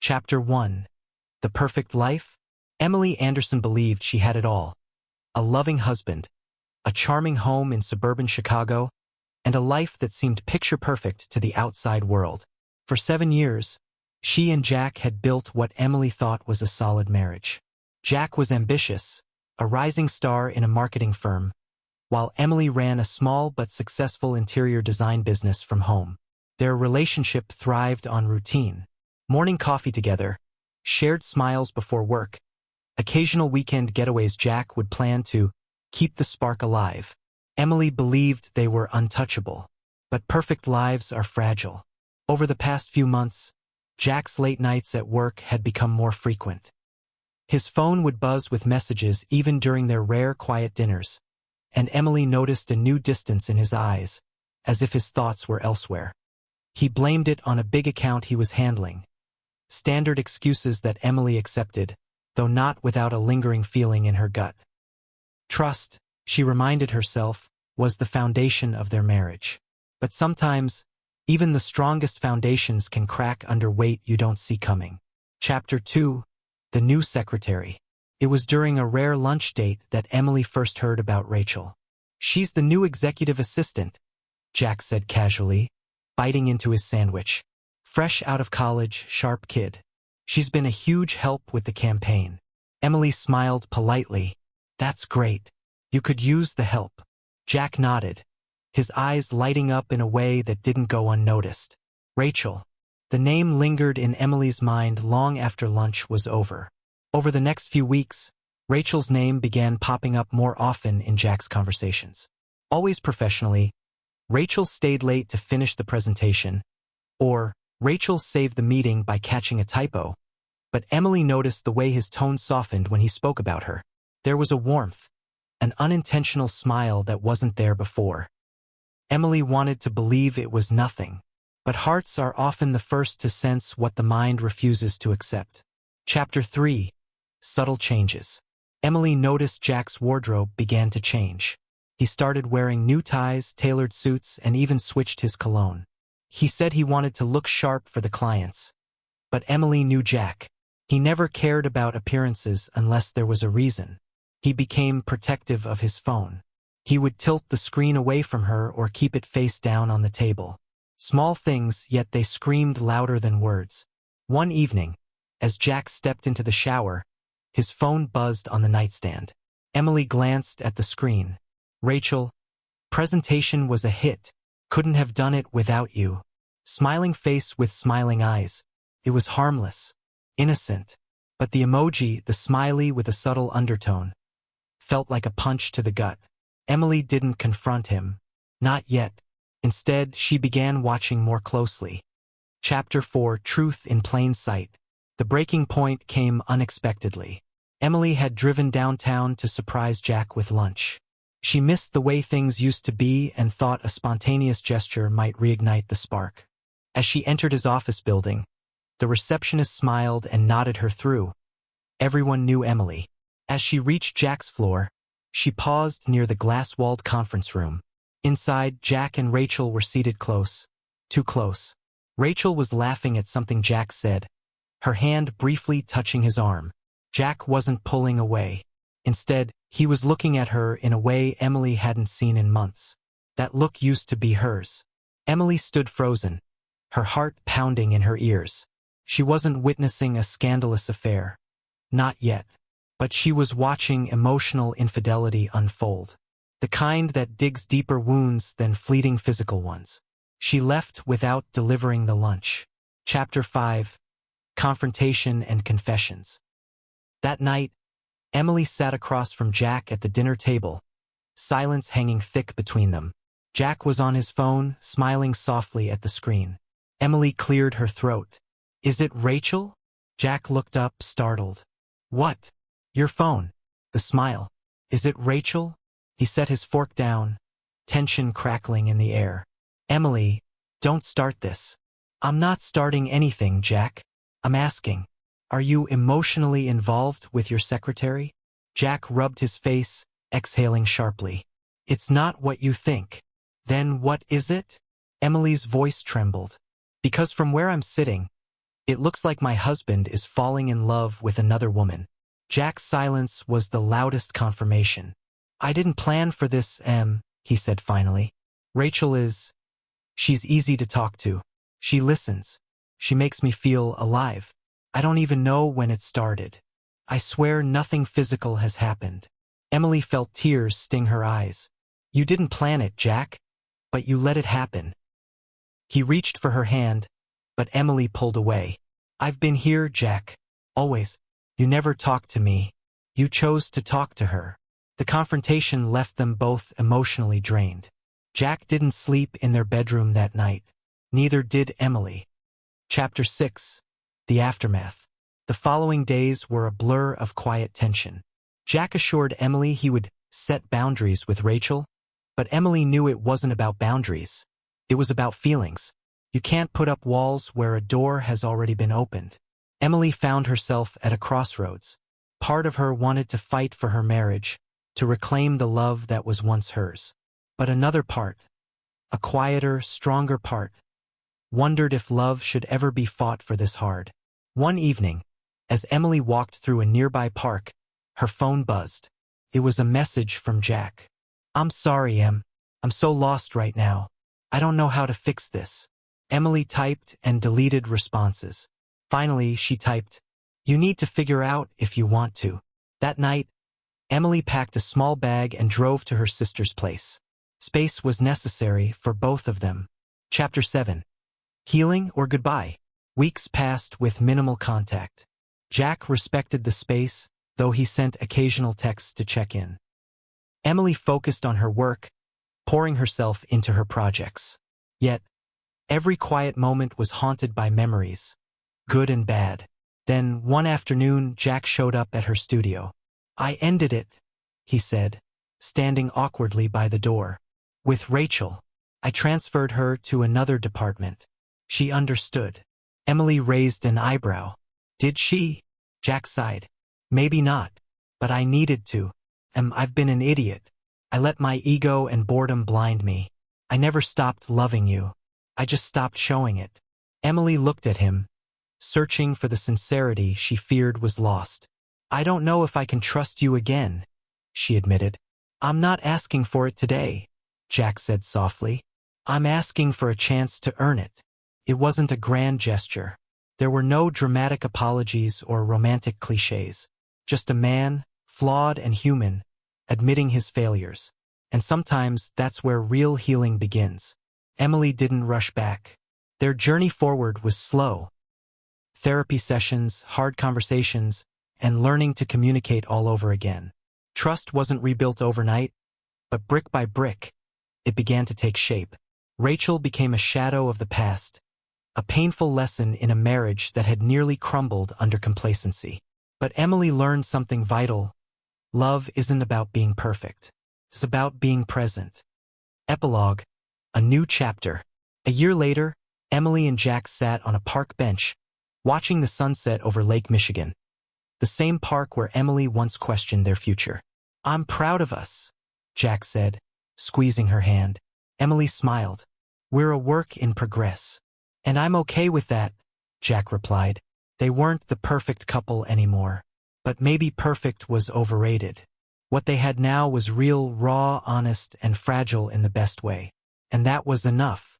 Chapter 1. The Perfect Life? Emily Anderson believed she had it all. A loving husband, a charming home in suburban Chicago, and a life that seemed picture-perfect to the outside world. For 7 years, she and Jack had built what Emily thought was a solid marriage. Jack was ambitious, a rising star in a marketing firm, while Emily ran a small but successful interior design business from home. Their relationship thrived on routine. Morning coffee together, shared smiles before work, occasional weekend getaways. Jack would plan to keep the spark alive. Emily believed they were untouchable. But perfect lives are fragile. Over the past few months, Jack's late nights at work had become more frequent. His phone would buzz with messages even during their rare quiet dinners, and Emily noticed a new distance in his eyes, as if his thoughts were elsewhere. He blamed it on a big account he was handling. Standard excuses that Emily accepted, though not without a lingering feeling in her gut. Trust, she reminded herself, was the foundation of their marriage. But sometimes, even the strongest foundations can crack under weight you don't see coming. Chapter 2. The New Secretary. It was during a rare lunch date that Emily first heard about Rachel. "She's the new executive assistant," Jack said casually, biting into his sandwich. "Fresh out of college, sharp kid. She's been a huge help with the campaign." Emily smiled politely. "That's great. You could use the help." Jack nodded, his eyes lighting up in a way that didn't go unnoticed. Rachel. The name lingered in Emily's mind long after lunch was over. Over the next few weeks, Rachel's name began popping up more often in Jack's conversations. Always professionally, Rachel stayed late to finish the presentation, or Rachel saved the meeting by catching a typo. But Emily noticed the way his tone softened when he spoke about her. There was a warmth, an unintentional smile that wasn't there before. Emily wanted to believe it was nothing, but hearts are often the first to sense what the mind refuses to accept. Chapter 3. Subtle Changes. Emily noticed Jack's wardrobe began to change. He started wearing new ties, tailored suits, and even switched his cologne. He said he wanted to look sharp for the clients. But Emily knew Jack. He never cared about appearances unless there was a reason. He became protective of his phone. He would tilt the screen away from her or keep it face down on the table. Small things, yet they screamed louder than words. One evening, as Jack stepped into the shower, his phone buzzed on the nightstand. Emily glanced at the screen. "Rachel, presentation was a hit. Couldn't have done it without you." Smiling face with smiling eyes. It was harmless, innocent, but the emoji, the smiley with a subtle undertone, felt like a punch to the gut. Emily didn't confront him. Not yet. Instead, she began watching more closely. Chapter 4. Truth in Plain Sight. The breaking point came unexpectedly. Emily had driven downtown to surprise Jack with lunch. She missed the way things used to be and thought a spontaneous gesture might reignite the spark. As she entered his office building, the receptionist smiled and nodded her through. Everyone knew Emily. As she reached Jack's floor, she paused near the glass-walled conference room. Inside, Jack and Rachel were seated close. Too close. Rachel was laughing at something Jack said, her hand briefly touching his arm. Jack wasn't pulling away. Instead, he was looking at her in a way Emily hadn't seen in months. That look used to be hers. Emily stood frozen, her heart pounding in her ears. She wasn't witnessing a scandalous affair. Not yet. But she was watching emotional infidelity unfold. The kind that digs deeper wounds than fleeting physical ones. She left without delivering the lunch. Chapter 5. Confrontation and Confessions. That night, Emily sat across from Jack at the dinner table, silence hanging thick between them. Jack was on his phone, smiling softly at the screen. Emily cleared her throat. "Is it Rachel?" Jack looked up, startled. "What?" "Your phone." The smile. "Is it Rachel?" He set his fork down, tension crackling in the air. "Emily, don't start this." "I'm not starting anything, Jack. I'm asking, are you emotionally involved with your secretary?" Jack rubbed his face, exhaling sharply. "It's not what you think." "Then what is it?" Emily's voice trembled. "Because from where I'm sitting, It looks like my husband is falling in love with another woman. Jack's silence was the loudest confirmation. I didn't plan for this, he said finally. Rachel is... She's easy to talk to. She listens. She makes me feel alive. I don't even know when it started. I swear nothing physical has happened. Emily felt tears sting her eyes. You didn't plan it, Jack, but you let it happen. He reached for her hand, but Emily pulled away. I've been here, Jack. Always. You never talked to me. You chose to talk to her. The confrontation left them both emotionally drained. Jack didn't sleep in their bedroom that night. Neither did Emily. Chapter 6. The Aftermath. The following days were a blur of quiet tension. Jack assured Emily he would set boundaries with Rachel, but Emily knew it wasn't about boundaries. It was about feelings. You can't put up walls where a door has already been opened. Emily found herself at a crossroads. Part of her wanted to fight for her marriage, to reclaim the love that was once hers. But another part, a quieter, stronger part, wondered if love should ever be fought for this hard. One evening, as Emily walked through a nearby park, her phone buzzed. It was a message from Jack. I'm sorry, Em. I'm so lost right now. I don't know how to fix this. Emily typed and deleted responses. Finally, she typed, You need to figure out if you want to. That night, Emily packed a small bag and drove to her sister's place. Space was necessary for both of them. Chapter 7. Healing or goodbye? Weeks passed with minimal contact. Jack respected the space, though he sent occasional texts to check in. Emily focused on her work, pouring herself into her projects. Yet, every quiet moment was haunted by memories, good and bad. Then, one afternoon, Jack showed up at her studio. I ended it, he said, standing awkwardly by the door. With Rachel. I transferred her to another department. She understood. Emily raised an eyebrow. Did she? Jack sighed. Maybe not, but I needed to. I've been an idiot. I let my ego and boredom blind me. I never stopped loving you. I just stopped showing it. Emily looked at him, searching for the sincerity she feared was lost. I don't know if I can trust you again, she admitted. I'm not asking for it today, Jack said softly. I'm asking for a chance to earn it. It wasn't a grand gesture. There were no dramatic apologies or romantic cliches. Just a man, flawed and human, admitting his failures. And sometimes that's where real healing begins. Emily didn't rush back. Their journey forward was slow. Therapy sessions, hard conversations, and learning to communicate all over again. Trust wasn't rebuilt overnight, but brick by brick, it began to take shape. Rachel became a shadow of the past, a painful lesson in a marriage that had nearly crumbled under complacency. But Emily learned something vital. Love isn't about being perfect. It's about being present. Epilogue, a new chapter. A year later, Emily and Jack sat on a park bench, watching the sunset over Lake Michigan, the same park where Emily once questioned their future. I'm proud of us, Jack said, squeezing her hand. Emily smiled. We're a work in progress. And I'm okay with that, Jack replied. They weren't the perfect couple anymore. But maybe perfect was overrated. What they had now was real, raw, honest, and fragile in the best way. And that was enough.